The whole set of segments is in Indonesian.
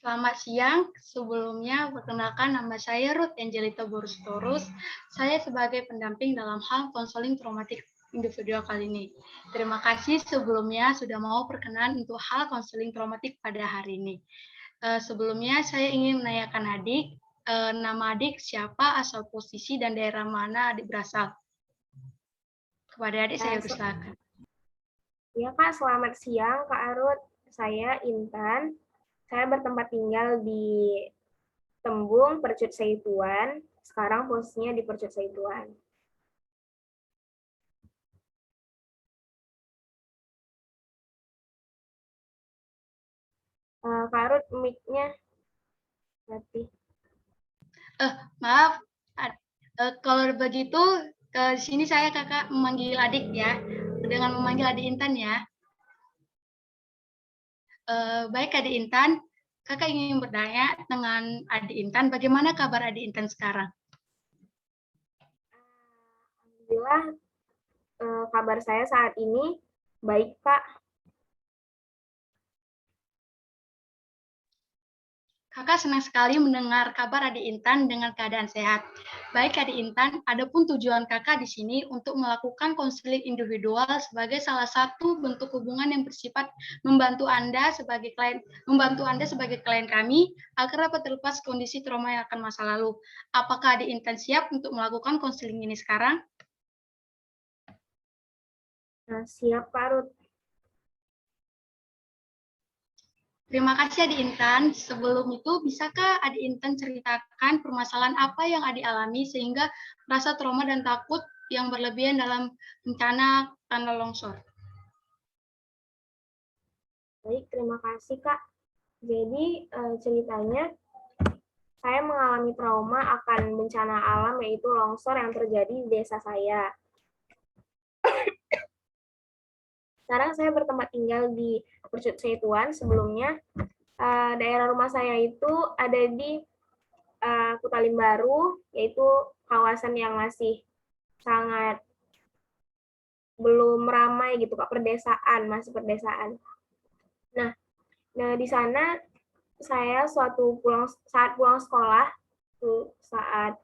Selamat siang. Sebelumnya, perkenalkan nama saya Ruth Angelita Borustorus. Saya sebagai pendamping dalam hal konseling traumatik individual kali ini. Terima kasih sebelumnya sudah mau berkenan untuk hal konseling traumatik pada hari ini. Sebelumnya, saya ingin menanyakan adik, nama adik siapa, asal posisi, dan daerah mana adik berasal. Kepada adik saya persilakan. Ya Kak, selamat siang Kak Arut. Saya Intan. Saya bertempat tinggal di Tembung, Percut Seituan. Sekarang posisinya di Percut Seituan. Kak Arut, mic-nya mati. Maaf, kalau begitu ke sini saya kakak memanggil adik ya, dengan memanggil adik Intan ya. Baik adik Intan, kakak ingin bertanya dengan adik Intan, bagaimana kabar adik Intan sekarang? Alhamdulillah, kabar saya saat ini baik Kak. Kakak senang sekali mendengar kabar adik Intan dengan keadaan sehat. Baik adik Intan, adapun tujuan kakak di sini untuk melakukan konseling individual sebagai salah satu bentuk hubungan yang bersifat membantu Anda sebagai klien kami agar dapat terlepas kondisi trauma yang akan masa lalu. Apakah adik Intan siap untuk melakukan konseling ini sekarang? Nah, siap Kak Arut. Terima kasih Adik Intan. Sebelum itu, bisakah Adik Intan ceritakan permasalahan apa yang Adik alami sehingga rasa trauma dan takut yang berlebihan dalam bencana tanah longsor? Baik, terima kasih Kak. Jadi ceritanya, saya mengalami trauma akan bencana alam yaitu longsor yang terjadi di desa saya. Sekarang saya bertempat tinggal di Percut Seituan. Sebelumnya daerah rumah saya itu ada di Kutalim Baru, yaitu kawasan yang masih sangat belum ramai gitu Kak, pedesaan, masih pedesaan. Nah, di sana saya saat pulang sekolah, saat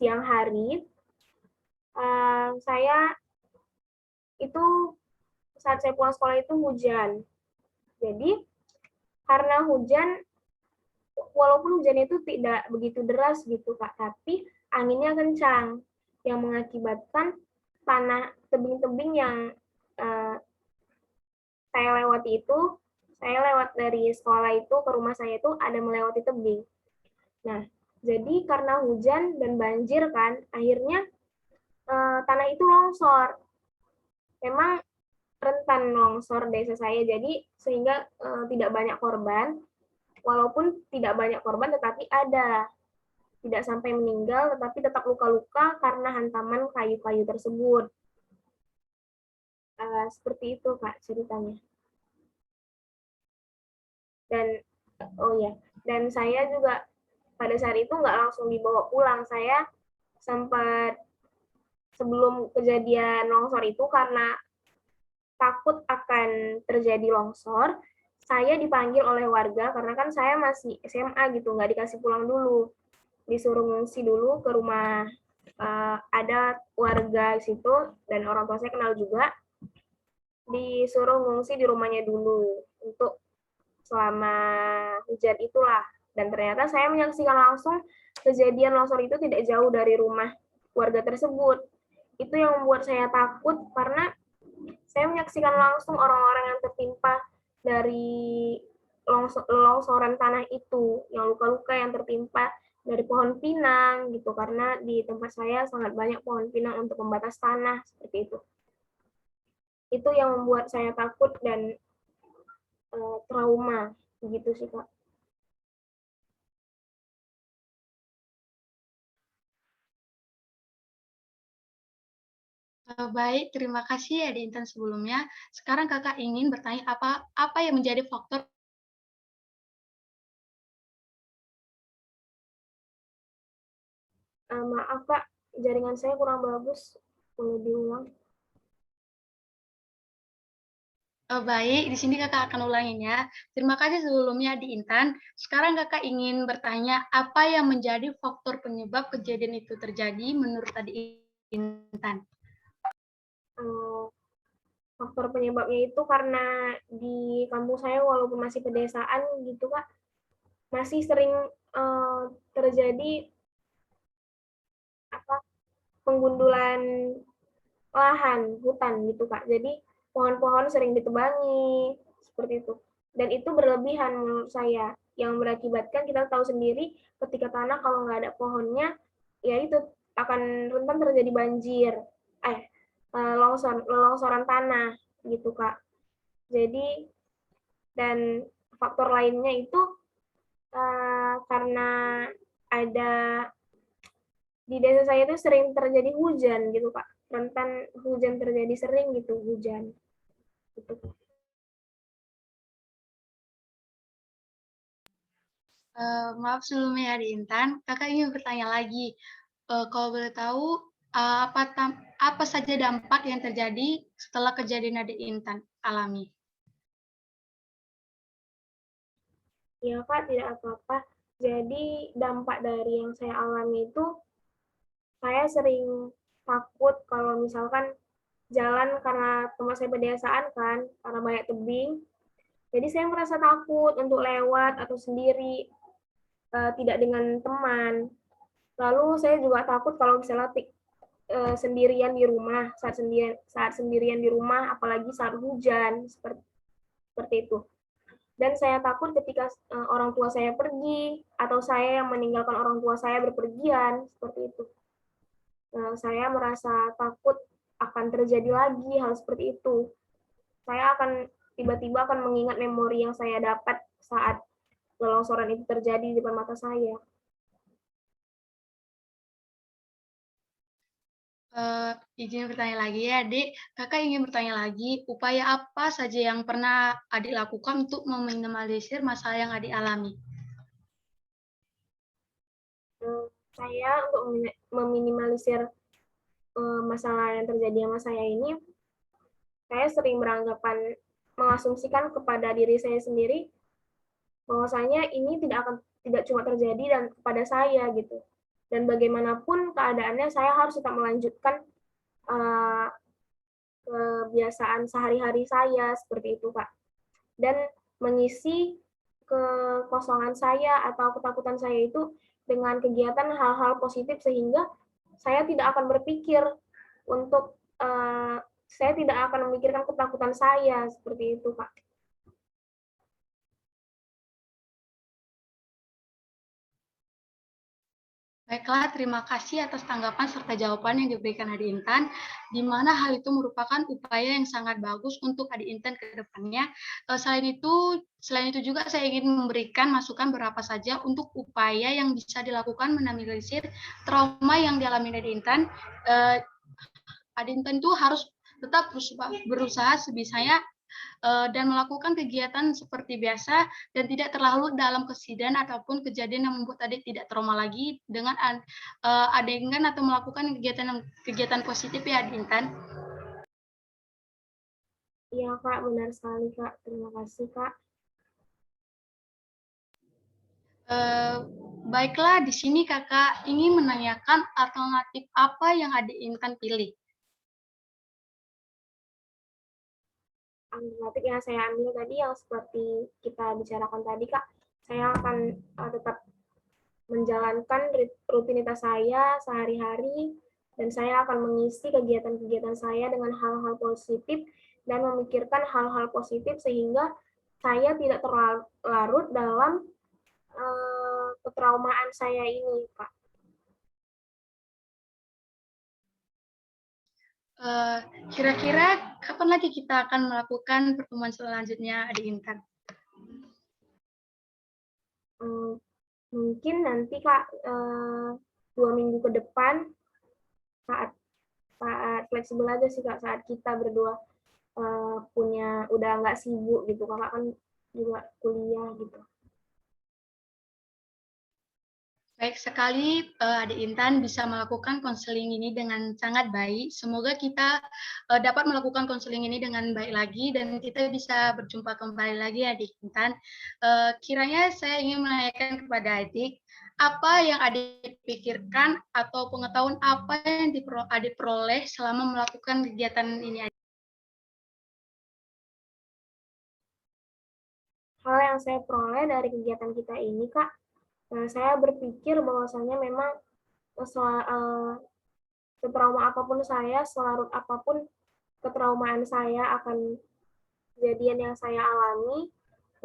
siang hari, saya itu saat saya pulang sekolah itu hujan. Jadi karena hujan, walaupun hujannya itu tidak begitu deras gitu Kak, tapi anginnya kencang yang mengakibatkan tanah tebing-tebing yang uh, saya lewati itu, saya lewat dari sekolah itu ke rumah saya itu ada melewati tebing. Nah, jadi karena hujan dan banjir kan, akhirnya tanah itu longsor. Memang rentan longsor desa saya, jadi sehingga tidak banyak korban. Walaupun tidak banyak korban, tetapi ada. Tidak sampai meninggal, tetapi tetap luka-luka karena hantaman kayu-kayu tersebut. Seperti itu, Kak, ceritanya. Dan, oh ya, dan saya juga pada saat itu nggak langsung dibawa pulang. Saya sempat, sebelum kejadian longsor itu, karena takut akan terjadi longsor, saya dipanggil oleh warga, karena kan saya masih SMA gitu, nggak dikasih pulang dulu. Disuruh ngungsi dulu ke rumah, ada warga di situ, dan orang tua saya kenal juga, disuruh ngungsi di rumahnya dulu, untuk selama hujan itulah. Dan ternyata saya menyaksikan langsung kejadian longsor itu tidak jauh dari rumah warga tersebut. Itu yang membuat saya takut, karena saya menyaksikan langsung orang-orang yang tertimpa dari longsoran tanah itu, yang luka-luka yang tertimpa dari pohon pinang gitu, karena di tempat saya sangat banyak pohon pinang untuk pembatas tanah seperti itu. Itu yang membuat saya takut dan trauma, begitu sih Kak. Baik, terima kasih Adik Intan sebelumnya. Sekarang kakak ingin bertanya apa yang menjadi faktor. Maaf Kak, jaringan saya kurang bagus, boleh diulang? Baik, di sini Kakak akan ulangin ya. Terima kasih sebelumnya di Intan. Sekarang Kakak ingin bertanya, apa yang menjadi faktor penyebab kejadian itu terjadi menurut tadi Intan? Eh, Faktor penyebabnya itu karena di kampung saya walaupun masih pedesaan gitu Kak, masih sering terjadi apa penggundulan lahan hutan gitu Kak. Jadi pohon-pohon sering ditebangi seperti itu. Dan itu berlebihan menurut saya yang berakibatkan kita tahu sendiri ketika tanah kalau nggak ada pohonnya ya itu akan rentan terjadi banjir, longsoran tanah gitu Kak. Jadi dan faktor lainnya itu karena ada di desa saya itu sering terjadi hujan gitu Kak. Rentan hujan terjadi sering gitu hujan. Gitu. Maaf sebelumnya ya di Intan, Kakak ingin bertanya lagi. Kalau boleh tahu, apa saja dampak yang terjadi setelah kejadian adik Intan alami? Ya Kak, tidak apa-apa. Jadi dampak dari yang saya alami itu, saya sering takut kalau misalkan jalan karena tempat saya pedesaan kan, karena banyak tebing. Jadi saya merasa takut untuk lewat atau sendiri, tidak dengan teman. Lalu saya juga takut kalau misalnya sendirian di rumah, saat sendirian di rumah, apalagi saat hujan, seperti itu. Dan saya takut ketika orang tua saya pergi atau saya yang meninggalkan orang tua saya berpergian seperti itu. Saya merasa takut akan terjadi lagi hal seperti itu. Saya akan tiba-tiba akan mengingat memori yang saya dapat saat longsoran itu terjadi di depan mata saya. Izin bertanya lagi ya, Adik. Kakak ingin bertanya lagi, upaya apa saja yang pernah Adik lakukan untuk meminimalisir masalah yang Adik alami? Saya untuk meminimalisir masalah yang terjadi sama saya ini, saya sering beranggapan mengasumsikan kepada diri saya sendiri bahwasanya ini tidak cuma terjadi dan kepada saya gitu. Dan bagaimanapun keadaannya saya harus tetap melanjutkan uh, kebiasaan sehari-hari saya seperti itu Kak. Dan mengisi kekosongan saya atau ketakutan saya itu dengan kegiatan hal-hal positif sehingga saya tidak akan berpikir untuk saya tidak akan memikirkan ketakutan saya seperti itu Kak. Baiklah, terima kasih atas tanggapan serta jawaban yang diberikan Adik Intan, di mana hal itu merupakan upaya yang sangat bagus untuk Adik Intan ke depannya. Selain itu juga saya ingin memberikan masukan berapa saja untuk upaya yang bisa dilakukan meminimalisir trauma yang dialami Adik Intan. Adik Intan itu harus tetap berusaha sebisanya dan melakukan kegiatan seperti biasa dan tidak terlalu dalam kesedihan ataupun kejadian yang membuat adik tidak trauma lagi dengan adegan atau melakukan kegiatan positif ya Adik Intan. Iya Kak, benar sekali Kak. Terima kasih Kak. Baiklah, di sini kakak ingin menanyakan alternatif apa yang Adik Intan pilih. Alternatif yang saya ambil tadi yang seperti kita bicarakan tadi Kak, saya akan tetap menjalankan rutinitas saya sehari-hari dan saya akan mengisi kegiatan-kegiatan saya dengan hal-hal positif dan memikirkan hal-hal positif sehingga saya tidak terlarut dalam ketraumaan saya ini, Kak. Kira-kira kapan lagi kita akan melakukan pertemuan selanjutnya, Adik Intan? Mungkin nanti Kak 2 minggu ke depan saat saat fleksibel aja sih Kak, saat kita berdua udah nggak sibuk gitu, Kakak kan juga kuliah gitu. Baik sekali, Adik Intan bisa melakukan konseling ini dengan sangat baik. Semoga kita dapat melakukan konseling ini dengan baik lagi dan kita bisa berjumpa kembali lagi, Adik Intan. Kiranya saya ingin menanyakan kepada Adik, apa yang Adik pikirkan atau pengetahuan apa yang Adik peroleh selama melakukan kegiatan ini? Hal yang saya peroleh dari kegiatan kita ini, Kak, saya berpikir bahwasanya memang setrauma apapun saya, selarut apapun ketraumaan saya akan kejadian yang saya alami,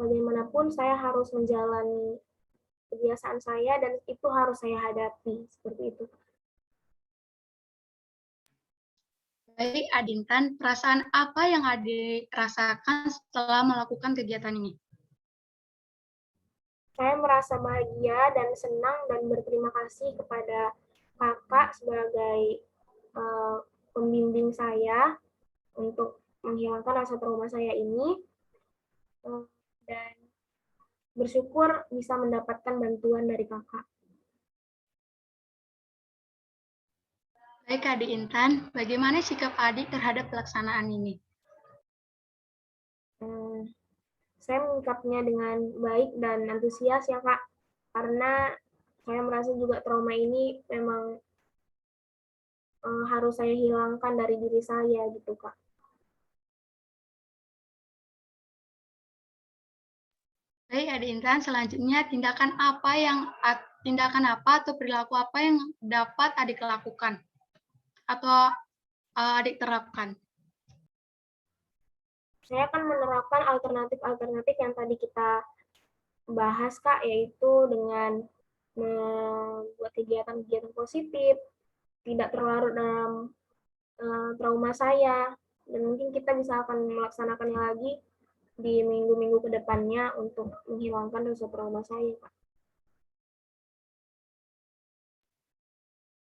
bagaimanapun saya harus menjalani kebiasaan saya dan itu harus saya hadapi, seperti itu. Baik, Adik Intan, perasaan apa yang Adik rasakan setelah melakukan kegiatan ini? Saya merasa bahagia dan senang dan berterima kasih kepada kakak sebagai pembimbing saya untuk menghilangkan rasa trauma saya ini, dan bersyukur bisa mendapatkan bantuan dari kakak. Baik, Adik Intan, bagaimana sikap Adik terhadap pelaksanaan ini? Saya menyikapnya dengan baik dan antusias ya Kak, karena saya merasa juga trauma ini memang harus saya hilangkan dari diri saya gitu Kak. Baik, Adik Intan, selanjutnya tindakan apa atau perilaku apa yang dapat Adik lakukan atau Adik terapkan? Saya akan menerapkan alternatif-alternatif yang tadi kita bahas Kak, yaitu dengan membuat kegiatan-kegiatan positif, tidak terlarut dalam trauma saya, dan mungkin kita bisa akan melaksanakannya lagi di minggu-minggu ke depannya untuk menghilangkan rasa trauma saya, Kak.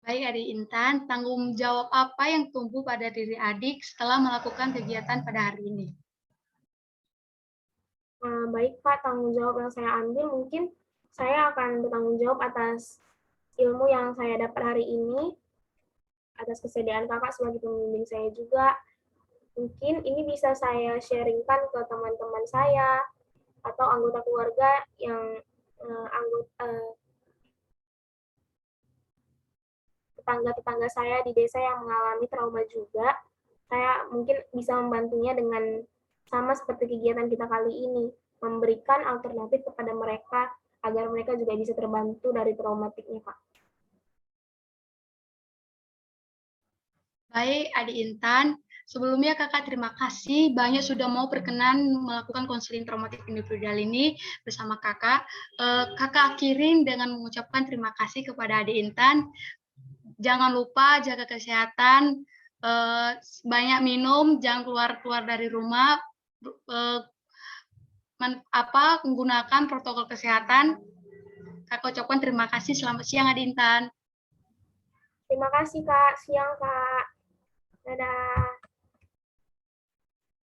Baik, Adik Intan, tanggung jawab apa yang tumbuh pada diri Adik setelah melakukan kegiatan pada hari ini? Baik, Pak, tanggung jawab yang saya ambil mungkin saya akan bertanggung jawab atas ilmu yang saya dapat hari ini, atas kesediaan kakak sebagai pembimbing saya juga. Mungkin ini bisa saya sharingkan ke teman-teman saya atau anggota keluarga yang tetangga-tetangga saya di desa yang mengalami trauma juga. Saya mungkin bisa membantunya dengan sama seperti kegiatan kita kali ini, memberikan alternatif kepada mereka agar mereka juga bisa terbantu dari traumatiknya, Pak. Baik, Adik Intan. Sebelumnya Kakak terima kasih banyak sudah mau berkenan melakukan konseling traumatik individual ini bersama Kakak. Kakak akhirin dengan mengucapkan terima kasih kepada Adik Intan. Jangan lupa jaga kesehatan, banyak minum, jangan keluar-keluar dari rumah, menggunakan protokol kesehatan. Kakak ucapkan terima kasih. Selamat siang, Adik Intan. Terima kasih, Kak. Siang, Kak. Dadah.